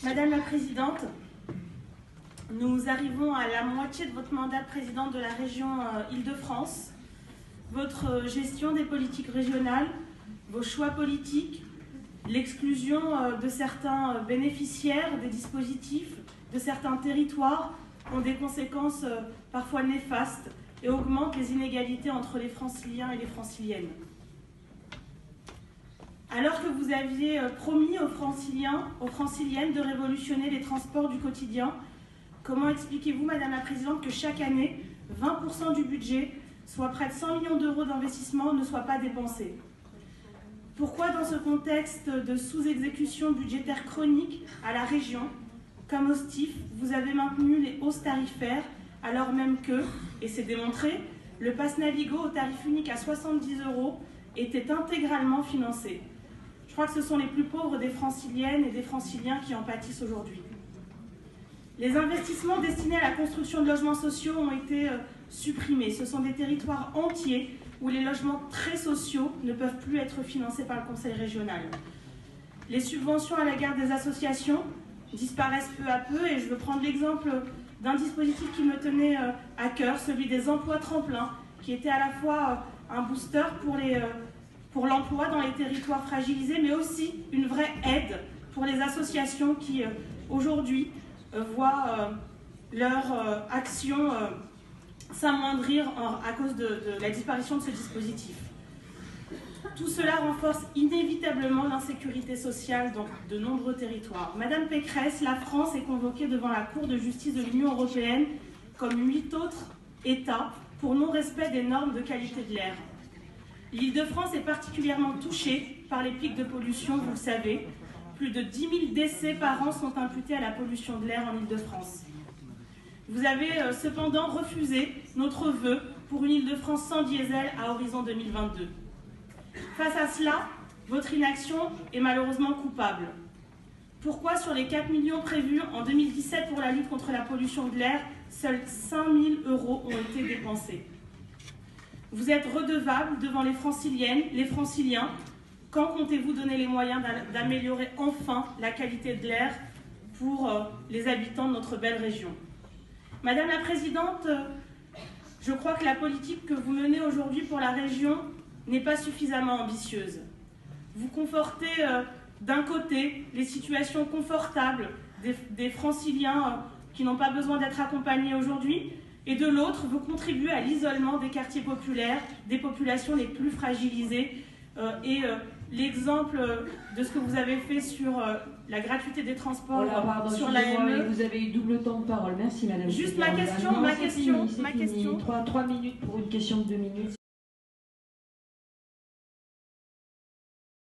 Madame la Présidente, nous arrivons à la moitié de votre mandat de présidente de la région Île-de-France. Votre gestion des politiques régionales, vos choix politiques, l'exclusion de certains bénéficiaires des dispositifs, de certains territoires ont des conséquences parfois néfastes et augmentent les inégalités entre les Franciliens et les Franciliennes. Alors que vous aviez promis aux Franciliennes de révolutionner les transports du quotidien, comment expliquez-vous, Madame la Présidente, que chaque année, 20% du budget, soit près de 100 millions d'euros d'investissement, ne soit pas dépensé? Pourquoi, dans ce contexte de sous-exécution budgétaire chronique à la région, comme au STIF, vous avez maintenu les hausses tarifaires, alors même que, et c'est démontré, le pass Navigo au tarif unique à 70 € était intégralement financé? Je crois que ce sont les plus pauvres des Franciliennes et des Franciliens qui en pâtissent aujourd'hui. Les investissements destinés à la construction de logements sociaux ont été supprimés. Ce sont des territoires entiers où les logements très sociaux ne peuvent plus être financés par le Conseil régional. Les subventions à la garde des associations disparaissent peu à peu et je veux prendre l'exemple d'un dispositif qui me tenait à cœur, celui des emplois tremplins, qui était à la fois un booster pour l'emploi dans les territoires fragilisés, mais aussi une vraie aide pour les associations qui, aujourd'hui, voient leur action s'amoindrir à cause de la disparition de ce dispositif. Tout cela renforce inévitablement l'insécurité sociale dans de nombreux territoires. Madame Pécresse, la France est convoquée devant la Cour de justice de l'Union européenne comme 8 autres États pour non-respect des normes de qualité de l'air. L'Île-de-France est particulièrement touchée par les pics de pollution, vous le savez. Plus de 10 000 décès par an sont imputés à la pollution de l'air en Île-de-France. Vous avez cependant refusé notre vœu pour une Île-de-France sans diesel à horizon 2022. Face à cela, votre inaction est malheureusement coupable. Pourquoi sur les 4 millions prévus en 2017 pour la lutte contre la pollution de l'air, seuls 5 000 € ont été dépensés? Vous êtes redevable devant les Franciliennes, les Franciliens. Quand comptez-vous donner les moyens d'améliorer enfin la qualité de l'air pour les habitants de notre belle région? Madame la Présidente, je crois que la politique que vous menez aujourd'hui pour la région n'est pas suffisamment ambitieuse. Vous confortez d'un côté les situations confortables des Franciliens qui n'ont pas besoin d'être accompagnés aujourd'hui, et de l'autre, vous contribuez à l'isolement des quartiers populaires, des populations les plus fragilisées. L'exemple de ce que vous avez fait sur la gratuité des transports, sur l'AME. Vous avez eu double temps de parole. Merci, Madame. Juste ma question. 3 minutes pour une question de 2 minutes.